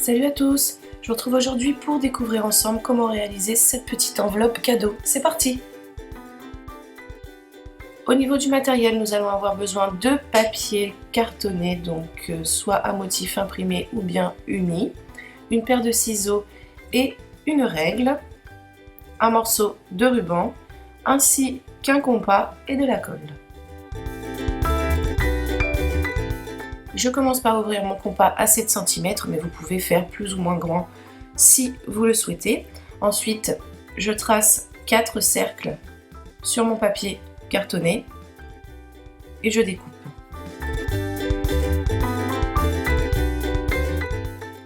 Salut à tous! Je vous retrouve aujourd'hui pour découvrir ensemble comment réaliser cette petite enveloppe cadeau. C'est parti! Au niveau du matériel, nous allons avoir besoin de papier cartonné, donc soit à motif imprimé ou bien uni, une paire de ciseaux et une règle, un morceau de ruban, ainsi qu'un compas et de la colle. Je commence par ouvrir mon compas à 7 cm, mais vous pouvez faire plus ou moins grand si vous le souhaitez. Ensuite, je trace 4 cercles sur mon papier cartonné et je découpe.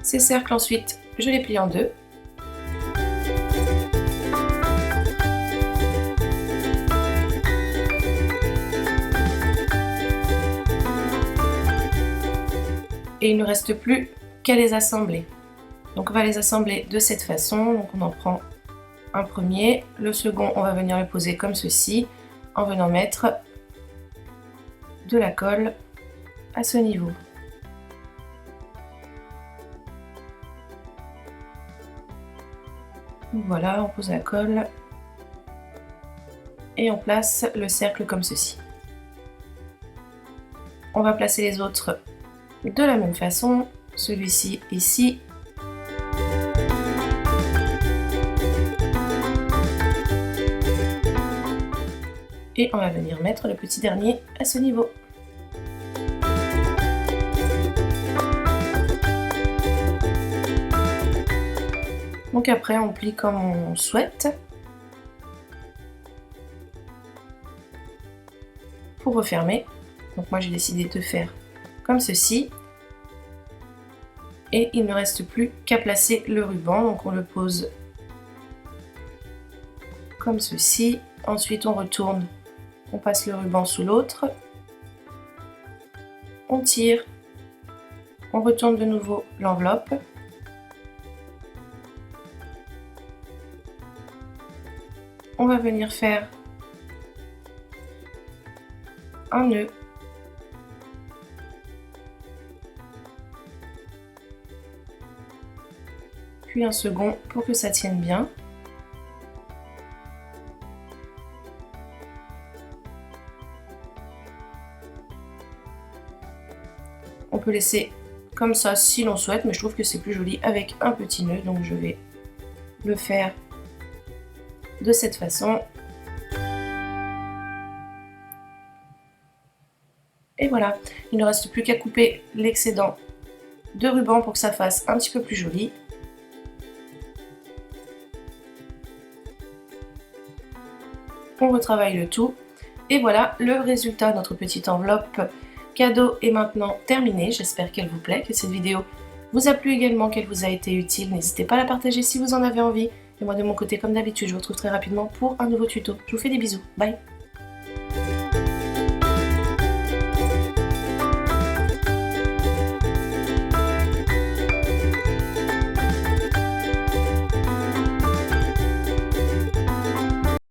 Ces cercles ensuite, je les plie en deux. Et il ne reste plus qu'à les assembler. Donc on va les assembler de cette façon. Donc on en prend un premier, le second on va venir le poser comme ceci en venant mettre de la colle à ce niveau. Donc voilà, on pose la colle et on place le cercle comme ceci. On va placer les autres de la même façon, celui-ci ici. Et on va venir mettre le petit dernier à ce niveau. Donc après on plie comme on souhaite. Pour refermer, donc moi j'ai décidé de faire comme ceci. Et il ne reste plus qu'à placer le ruban, donc on le pose comme ceci. Ensuite on retourne, on passe le ruban sous l'autre, on tire, on retourne de nouveau l'enveloppe, on va venir faire un nœud, puis un second pour que ça tienne bien. On peut laisser comme ça si l'on souhaite, mais je trouve que c'est plus joli avec un petit nœud, donc je vais le faire de cette façon. Et voilà, il ne reste plus qu'à couper l'excédent de ruban pour que ça fasse un petit peu plus joli. On retravaille le tout et voilà, le résultat de notre petite enveloppe cadeau est maintenant terminé. J'espère qu'elle vous plaît, que cette vidéo vous a plu également, qu'elle vous a été utile. N'hésitez pas à la partager si vous en avez envie. Et moi de mon côté, comme d'habitude, je vous retrouve très rapidement pour un nouveau tuto. Je vous fais des bisous, bye!